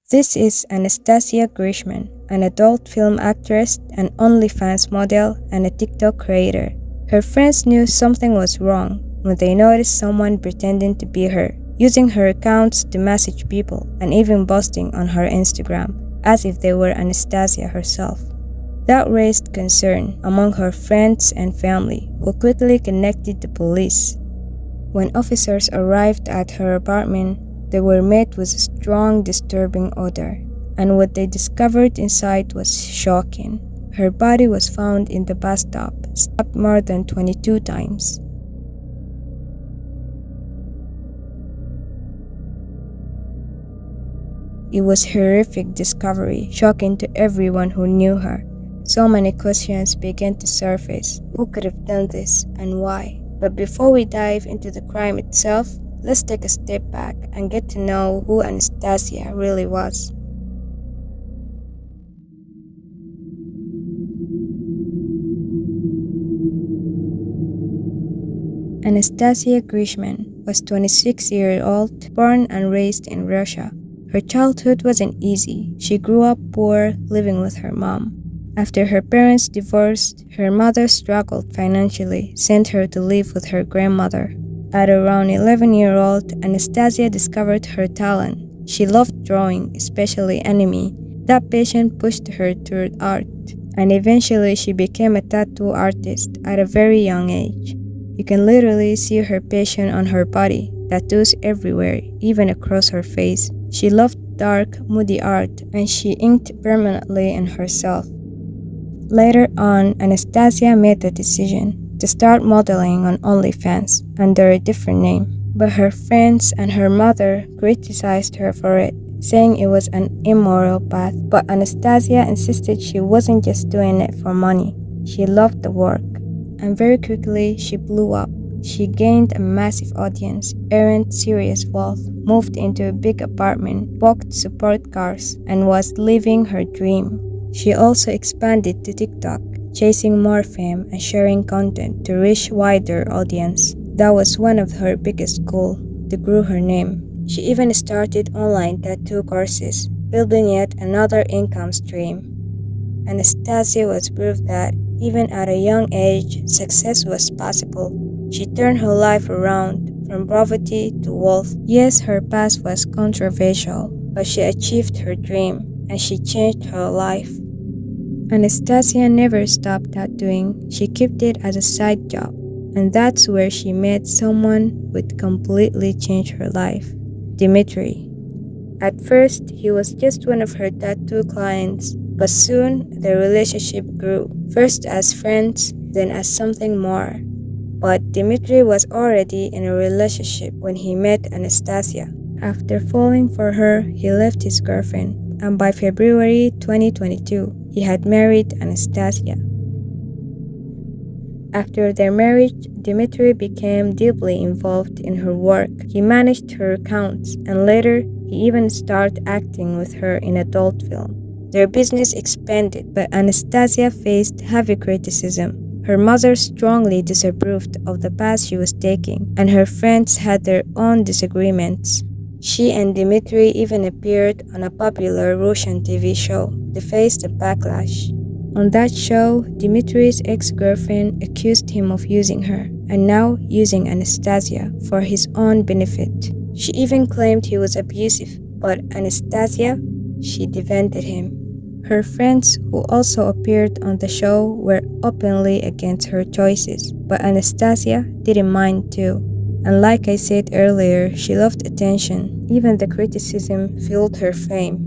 This is Anastasia Grishman, an adult film actress, an OnlyFans model, and a TikTok creator. Her friends knew something was wrong when they noticed someone pretending to be her, using her accounts to message people, and even posting on her Instagram as if they were Anastasia herself. That raised concern among her friends and family, who quickly connected the police. When officers arrived at her apartment, they were met with a strong, disturbing odor, and what they discovered inside was shocking. Her body was found in the bathtub, stabbed more than 22 times. It was a horrific discovery, shocking to everyone who knew her. So many questions began to surface. Who could have done this, and why? But before we dive into the crime itself, let's take a step back and get to know who Anastasia really was. Anastasia Grishman was 26-year-old, born and raised in Russia. Her childhood wasn't easy. She grew up poor, living with her mom. After her parents divorced, her mother struggled financially, sent her to live with her grandmother. At around 11-year-old, Anastasia discovered her talent. She loved drawing, especially anime. That passion pushed her toward art, and eventually she became a tattoo artist at a very young age. You can literally see her passion on her body, tattoos everywhere, even across her face. She loved dark, moody art, and she inked permanently in herself. Later on, Anastasia made the decision to start modeling on OnlyFans under a different name, but her friends and her mother criticized her for it, saying it was an immoral path. But Anastasia insisted she wasn't just doing it for money. She loved the work, and very quickly she blew up. She gained a massive audience, earned serious wealth, moved into a big apartment, bought support cars, and was living her dream. She also expanded to TikTok, chasing more fame and sharing content to reach wider audience. That was one of her biggest goals, to grow her name. She even started online tattoo courses, building yet another income stream. Anastasia was proof that, even at a young age, success was possible. She turned her life around, from poverty to wealth. Yes, her past was controversial, but she achieved her dream, and she changed her life. Anastasia never stopped tattooing. She kept it as a side job, and that's where she met someone who would completely change her life, Dmitry. At first, he was just one of her tattoo clients, but soon their relationship grew, first as friends, then as something more. But Dmitry was already in a relationship when he met Anastasia. After falling for her, he left his girlfriend, and by February 2022, he had married Anastasia. After their marriage, Dmitry became deeply involved in her work. He managed her accounts, and later, he even started acting with her in adult film. Their business expanded, but Anastasia faced heavy criticism. Her mother strongly disapproved of the path she was taking, and her friends had their own disagreements. She and Dmitry even appeared on a popular Russian TV show to face the backlash. On that show, Dmitry's ex-girlfriend accused him of using her, and now using Anastasia for his own benefit. She even claimed he was abusive, but Anastasia, she defended him. Her friends, who also appeared on the show, were openly against her choices, but Anastasia didn't mind too. And like I said earlier, she loved attention. Even the criticism fueled her fame.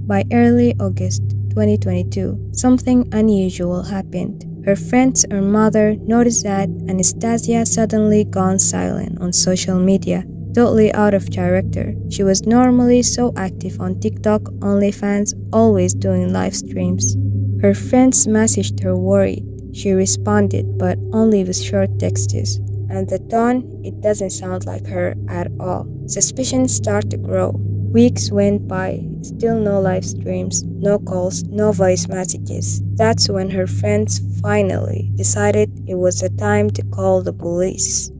By early August 2022, something unusual happened. Her friends and mother noticed that Anastasia suddenly gone silent on social media, totally out of character. She was normally so active on TikTok, OnlyFans, always doing live streams. Her friends messaged her worried. She responded, but only with short texts. And the tone, it doesn't sound like her at all. Suspicions start to grow. Weeks went by, still no live streams, no calls, no voice messages. That's when her friends finally decided it was the time to call the police.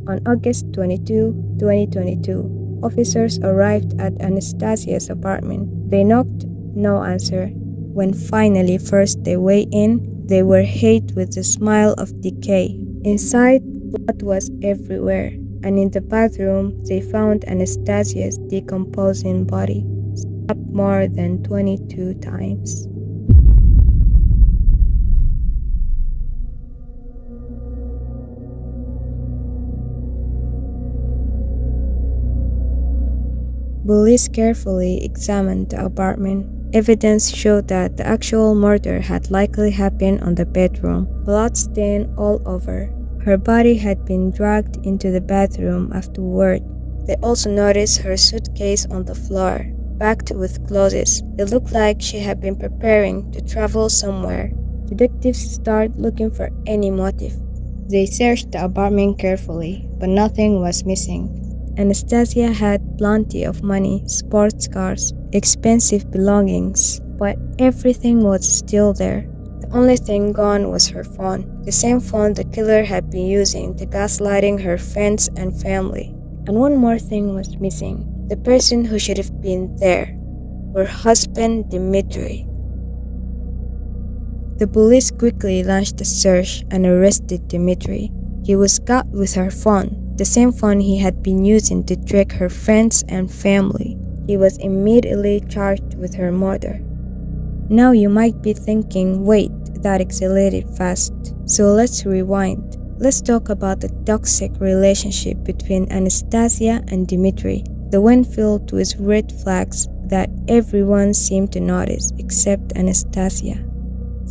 On August 22, 2022, officers arrived at Anastasia's apartment. They knocked, no answer. When finally forced their way in, they were hit with the smell of decay. Inside, blood was everywhere, and in the bathroom, they found Anastasia's decomposing body, stabbed more than 22 times. Police carefully examined the apartment. Evidence showed that the actual murder had likely happened on the bedroom, blood stained all over. Her body had been dragged into the bathroom afterward. They also noticed her suitcase on the floor, packed with clothes. It looked like she had been preparing to travel somewhere. Detectives started looking for any motive. They searched the apartment carefully, but nothing was missing. Anastasia had plenty of money, sports cars, expensive belongings, but everything was still there. The only thing gone was her phone, the same phone the killer had been using to gaslighting her friends and family. And one more thing was missing, the person who should have been there, her husband Dmitri. The police quickly launched a search and arrested Dmitri. He was caught with her phone, the same phone he had been using to trick her friends and family. He was immediately charged with her murder. Now you might be thinking, wait, that escalated fast. So let's rewind. Let's talk about the toxic relationship between Anastasia and Dmitri, the one filled with red flags that everyone seemed to notice except Anastasia.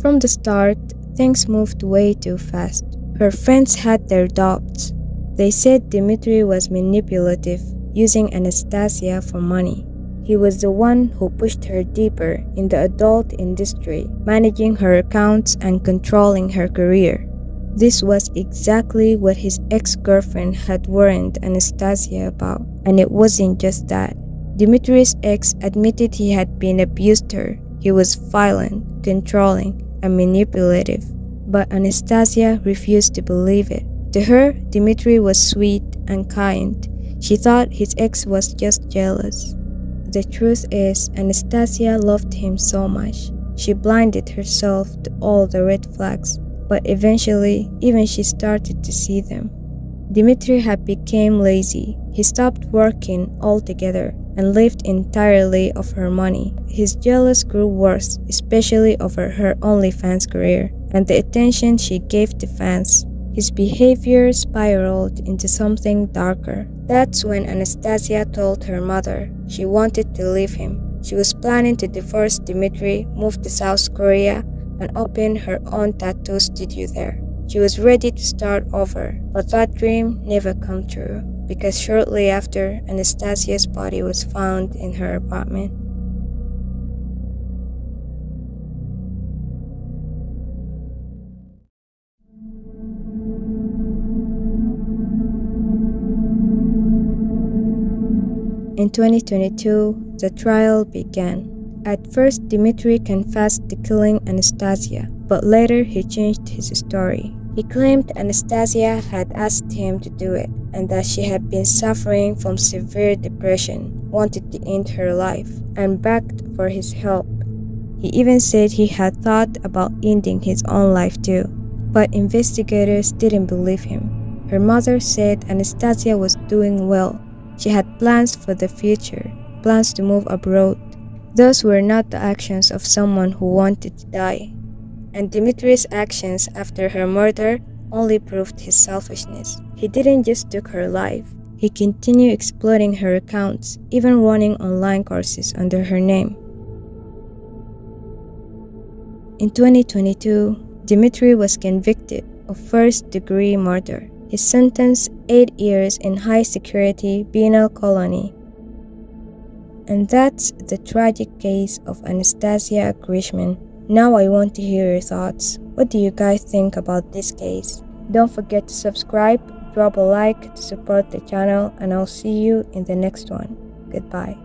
From the start, things moved way too fast. Her friends had their doubts. They said Dmitri was manipulative, using Anastasia for money. He was the one who pushed her deeper in the adult industry, managing her accounts and controlling her career. This was exactly what his ex-girlfriend had warned Anastasia about, and it wasn't just that. Dmitri's ex admitted he had been abused her. He was violent, controlling, and manipulative, but Anastasia refused to believe it. To her, Dmitri was sweet and kind. She thought his ex was just jealous. The truth is, Anastasia loved him so much. She blinded herself to all the red flags, but eventually, even she started to see them. Dmitri had become lazy. He stopped working altogether and lived entirely off her money. His jealousy grew worse, especially over her OnlyFans career and the attention she gave to fans. His behavior spiraled into something darker. That's when Anastasia told her mother she wanted to leave him. She was planning to divorce Dmitri, move to South Korea, and open her own tattoo studio there. She was ready to start over, but that dream never came true because shortly after, Anastasia's body was found in her apartment. In 2022, the trial began. At first, Dmitri confessed to killing Anastasia, but later he changed his story. He claimed Anastasia had asked him to do it, and that she had been suffering from severe depression, wanted to end her life, and begged for his help. He even said he had thought about ending his own life too, but investigators didn't believe him. Her mother said Anastasia was doing well. She had plans for the future, plans to move abroad. Those were not the actions of someone who wanted to die. And Dmitri's actions after her murder only proved his selfishness. He didn't just take her life. He continued exploiting her accounts, even running online courses under her name. In 2022, Dmitri was convicted of first-degree murder. His sentence 8 years in high-security penal colony. And that's the tragic case of Anastasia Grishman. Now I want to hear your thoughts. What do you guys think about this case? Don't forget to subscribe, drop a like to support the channel, and I'll see you in the next one. Goodbye.